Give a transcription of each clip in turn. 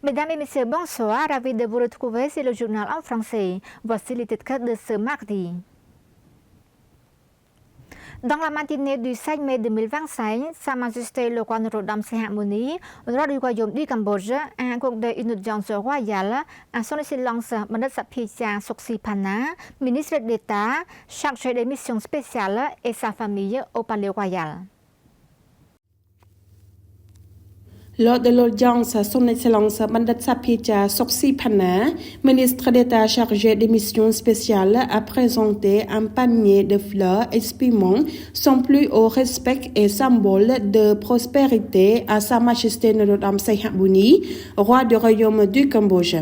Mesdames et messieurs, bonsoir. Ravi de vous retrouver sur le journal en français. Voici les titres de ce mardi. Dans la matinée du 5 mai 2025, Sa Majesté le roi Norodom Sihamoni, roi du royaume du Cambodge, a accordé une audience royale à son excellence Bandit Sapitja Soksipana, ministre d'État, chargé des missions spéciales et sa famille au palais royal. Lors de l'audience, son excellence Bandit Sapitja Soksipana, ministre d'État chargé des missions spéciales, a présenté un panier de fleurs exprimant son plus haut respect et symbole de prospérité à Sa Majesté Norodom Sihamoni, roi du royaume du Cambodge.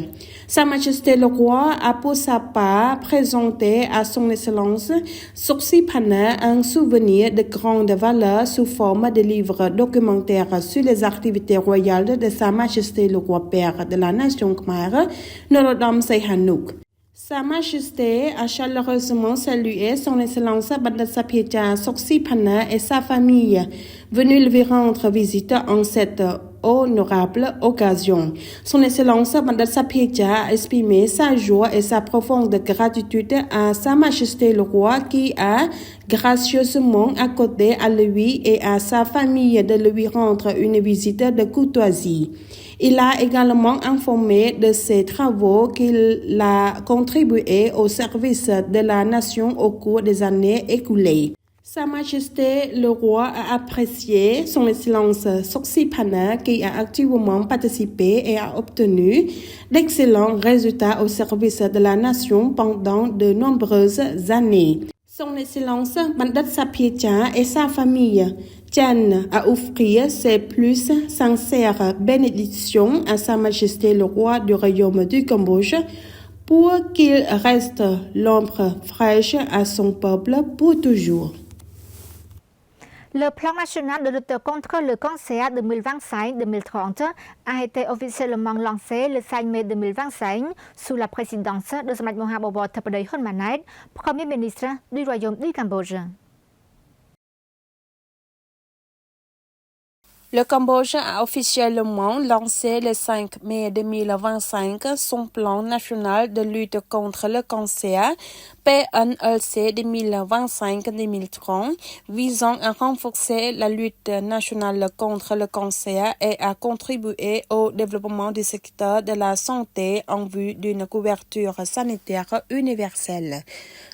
Sa Majesté le roi a pour sa part présenté à son excellence Soksipana un souvenir de grande valeur sous forme de livre documentaire sur les activités royales de Sa Majesté le roi père de la nation Khmer, Norodom Sihanouk. Sa Majesté a chaleureusement salué son excellence Bandit Sapitja Soksipana et sa famille, venus lui rendre visite en cette honorable occasion. Son excellence Bandit Sapitja a exprimé sa joie et sa profonde gratitude à Sa Majesté le roi qui a gracieusement accordé à lui et à sa famille de lui rendre une visite de courtoisie. Il a également informé de ses travaux qu'il a contribué au service de la nation au cours des années écoulées. Sa Majesté le roi a apprécié son excellence Soksipana qui a activement participé et a obtenu d'excellents résultats au service de la nation pendant de nombreuses années. Son excellence Bandit Sapitja et sa famille tiennent à offrir ses plus sincères bénédictions à Sa Majesté le roi du royaume du Cambodge pour qu'il reste l'ombre fraîche à son peuple pour toujours. Le plan national de lutte contre le cancer 2025-2030 a été officiellement lancé le 5 mai 2025 sous la présidence de Samdech Mahabobor Theppaday Hun Manet, Premier ministre du Royaume du Cambodge. Le Cambodge a officiellement lancé le 5 mai 2025 son plan national de lutte contre le cancer PNLC 2025-2030 visant à renforcer la lutte nationale contre le cancer et à contribuer au développement du secteur de la santé en vue d'une couverture sanitaire universelle.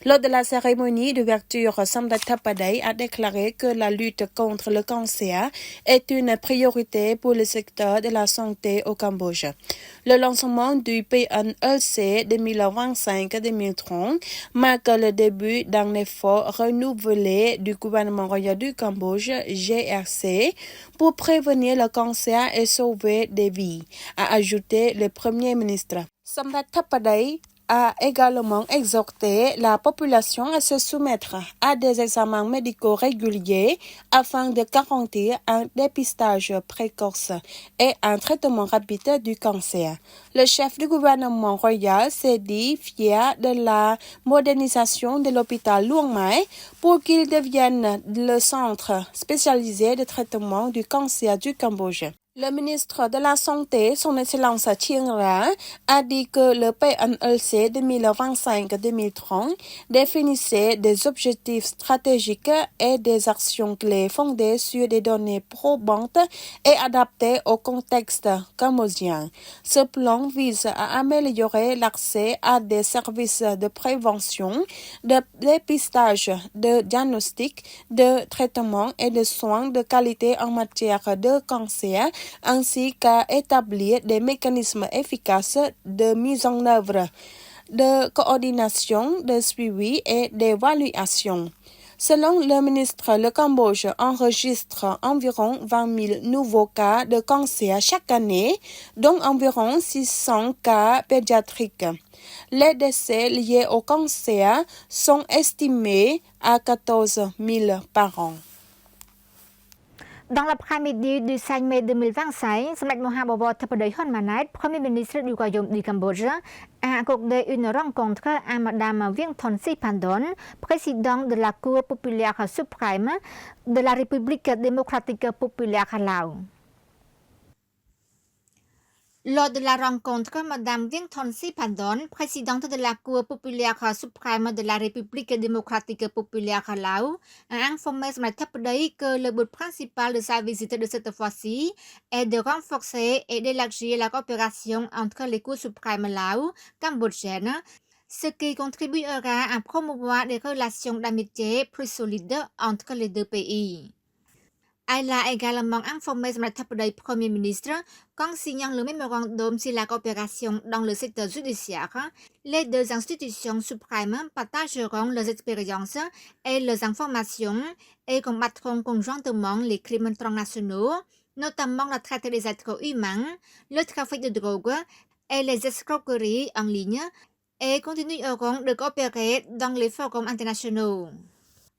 Lors de la cérémonie d'ouverture, Samdech Theppaday a déclaré que la lutte contre le cancer est une priorité pour le secteur de la santé au Cambodge. Le lancement du PNLC 2025-2030 marque le début d'un effort renouvelé du gouvernement royal du Cambodge, GRC, pour prévenir le cancer et sauver des vies, a ajouté le Premier ministre. Samdech Theppaday a également exhorté la population à se soumettre à des examens médicaux réguliers afin de garantir un dépistage précoce et un traitement rapide du cancer. Le chef du gouvernement royal s'est dit fier de la modernisation de l'hôpital Luang Mai pour qu'il devienne le centre spécialisé de traitement du cancer du Cambodge. Le ministre de la Santé, son excellence Chien Ra, a dit que le PNLC 2025-2030 définissait des objectifs stratégiques et des actions clés fondées sur des données probantes et adaptées au contexte cambodgien. Ce plan vise à améliorer l'accès à des services de prévention, de dépistage, de diagnostic, de traitement et de soins de qualité en matière de cancer, ainsi qu'à établir des mécanismes efficaces de mise en œuvre, de coordination, de suivi et d'évaluation. Selon le ministre, le Cambodge enregistre environ 20 000 nouveaux cas de cancer chaque année, dont environ 600 cas pédiatriques. Les décès liés au cancer sont estimés à 14 000 par an. Dans l'après-midi du 5 mai 2025, Samdech Mahabobor Theppaday Hun Manet, Premier ministre du Royaume du Cambodge, a accordé une rencontre à Madame Viengthon Siphandon, présidente de la Cour populaire suprême de la République démocratique populaire Laos. Lors de la rencontre, Mme Vinh Thon Sipadon, présidente de la Cour populaire suprême de la République démocratique populaire Laos, a informé son Thapdei que le but principal de sa visite de cette fois-ci est de renforcer et d'élargir la coopération entre les cours suprêmes Laos, cambodgiennes, ce qui contribuera à promouvoir des relations d'amitié plus solides entre les deux pays. Elle a également informé son Premier ministre qu'en signant le mémorandum sur la coopération dans le secteur judiciaire, les deux institutions suprêmes partageront leurs expériences et leurs informations et combattront conjointement les crimes transnationaux, notamment la traite des êtres humains, le trafic de drogue et les escroqueries en ligne, et continueront de coopérer dans les forums internationaux.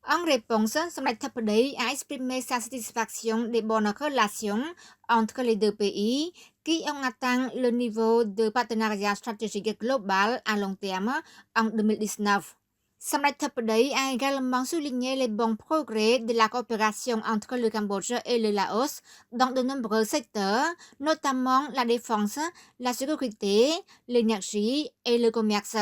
En réponse, son Thapdei a exprimé sa satisfaction des bonnes relations entre les deux pays qui ont atteint le niveau de partenariat stratégique global à long terme en 2019. Son Thapdei a également souligné les bons progrès de la coopération entre le Cambodge et le Laos dans de nombreux secteurs, notamment la défense, la sécurité, l'énergie et le commerce.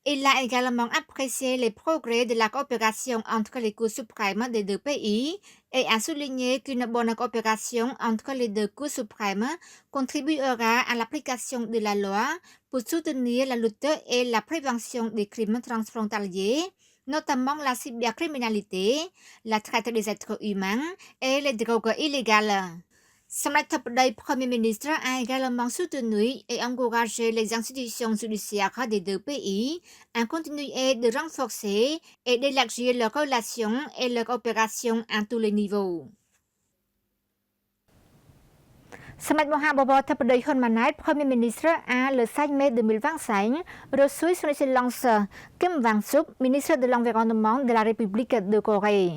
Il a également apprécié les progrès de la coopération entre les cours suprêmes des deux pays et a souligné qu'une bonne coopération entre les deux cours suprêmes contribuera à l'application de la loi pour soutenir la lutte et la prévention des crimes transfrontaliers, notamment la cybercriminalité, la traite des êtres humains et les drogues illégales. Son Premier ministre a également soutenu et encouragé les institutions judiciaires des deux pays à continuer de renforcer et d'élargir leurs relations et leur coopération à tous les niveaux. សម្ដេចមហាបវរធិបតីហ៊ុនម៉ាណែត Premier ministre a le 5 mai 2025 reçu son excellence Kim Wang-suk, ministre de l'Environnement de la République de Corée.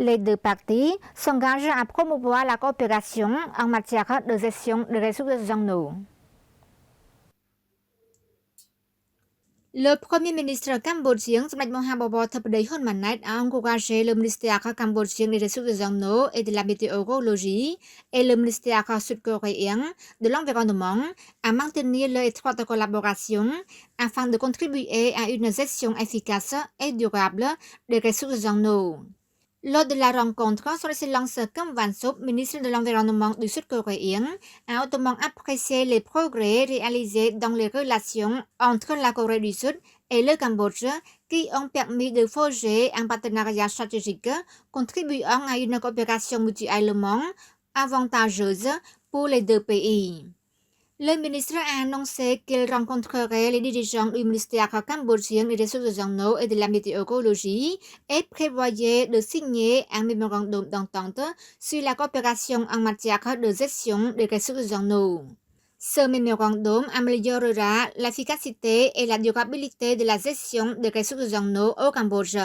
Les deux parties s'engagent à promouvoir la coopération en matière de gestion des ressources en eau. Le Premier ministre cambodgien, Samdech Mahabobor Thapdei Hun Manet, a encouragé le ministère cambodgien des ressources en eau et de la météorologie et le ministère sud-coréen de l'environnement à maintenir leur étroite collaboration afin de contribuer à une gestion efficace et durable des ressources en eau. Lors de la rencontre, son excellence Kim Wang-suk, ministre de l'Environnement du Sud-Coréen, a hautement apprécié les progrès réalisés dans les relations entre la Corée du Sud et le Cambodge qui ont permis de forger un partenariat stratégique contribuant à une coopération mutuellement avantageuse pour les deux pays. Le ministre a annoncé qu'il rencontrerait les dirigeants du ministère cambodgien des ressources en eau et de la météorologie et prévoyait de signer un mémorandum d'entente sur la coopération en matière de gestion des ressources en eau. Ce mémorandum améliorera l'efficacité et la durabilité de la gestion des ressources en eau au Cambodge.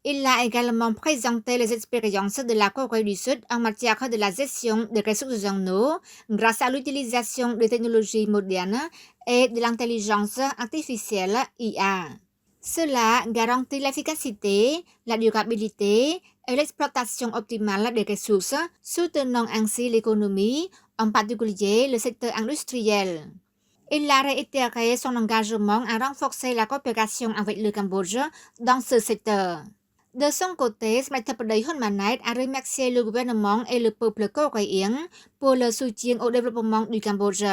Il a également présenté les expériences de la Corée du Sud en matière de la gestion des ressources en eau grâce à l'utilisation des technologies modernes et de l'intelligence artificielle IA. Cela garantit l'efficacité, la durabilité et l'exploitation optimale des ressources, soutenant ainsi l'économie, en particulier le secteur industriel. Il a réitéré son engagement à renforcer la coopération avec le Cambodge dans ce secteur. De son côté, Thapdei Hun Manet a remercié le gouvernement et le peuple coréen pour le soutien au développement du Cambodge.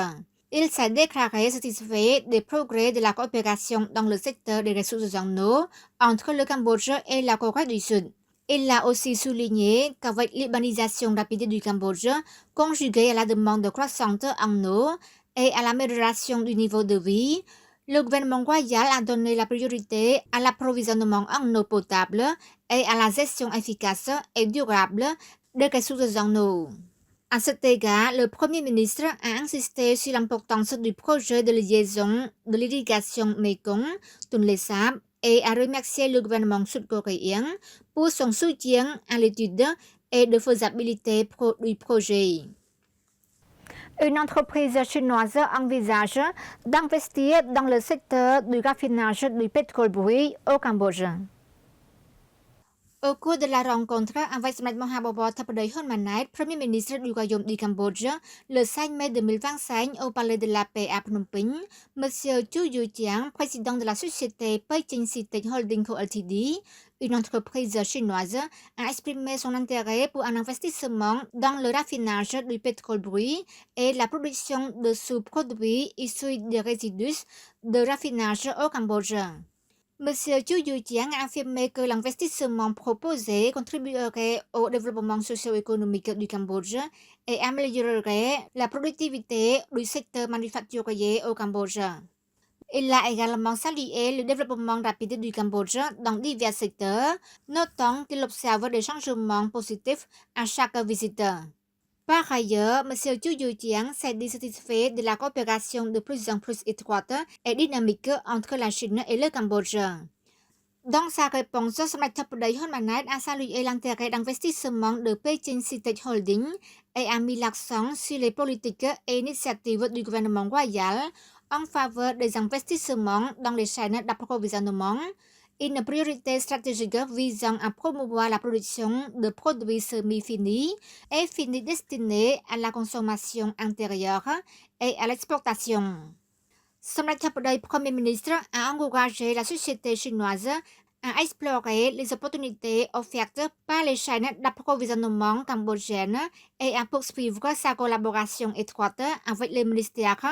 Il s'est déclaré satisfait des progrès de la coopération dans le secteur des ressources en eau entre le Cambodge et la Corée du Sud. Il a aussi souligné qu'avec l'urbanisation rapide du Cambodge, conjuguée à la demande croissante en eau et à l'amélioration du niveau de vie, le gouvernement royal a donné la priorité à l'approvisionnement en eau potable et à la gestion efficace et durable des ressources en eau. À cet égard, le Premier ministre a insisté sur l'importance du projet de liaison de l'irrigation Mekong, Tonle Sap, et a remercié le gouvernement sud-coréen pour son soutien à l'étude et de faisabilité du projet. Une entreprise chinoise envisage d'investir dans le secteur du raffinage du pétrole brut au Cambodge. Au cours de la rencontre avec Samdech Mahabobo Thappadei Honmanait, Premier ministre du Royaume du Cambodge, le 5 mai 2025 au Palais de la Paix à Phnom Penh, M. Chu Yujiang, président de la société Beijing Citec Holding Co. Ltd., une entreprise chinoise, a exprimé son intérêt pour un investissement dans le raffinage du pétrole brut et la production de sous-produits issus des résidus de raffinage au Cambodge. M. Chu Yujiang a affirmé que l'investissement proposé contribuerait au développement socio-économique du Cambodge et améliorerait la productivité du secteur manufacturier au Cambodge. Il a également salué le développement rapide du Cambodge dans divers secteurs, notant qu'il observe des changements positifs à chaque visite. Par ailleurs, M. Chu Yujiang s'est dit satisfait de la coopération de plus en plus étroite et dynamique entre la Chine et le Cambodge. Dans sa réponse, Samdech Thappadei Honmanait a salué l'intérêt d'investissement de Beijing Citec Holding et a mis l'accent sur les politiques et initiatives du gouvernement royal en faveur des investissements dans les chaînes d'approvisionnement, une priorité stratégique visant à promouvoir la production de produits semi-finis et finis destinés à la consommation intérieure et à l'exportation. Samdech Thappadei, Premier ministre, a encouragé la société chinoise à explorer les opportunités offertes par les chaînes d'approvisionnement cambodgiennes et à poursuivre sa collaboration étroite avec les ministères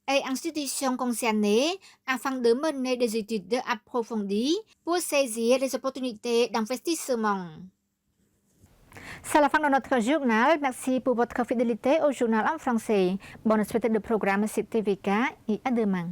et institutions concernées afin de mener des études approfondies pour saisir les opportunités d'investissement. C'est la fin de notre journal. Merci pour votre fidélité au journal en français. Bonne suite de programme sur TVK et à demain.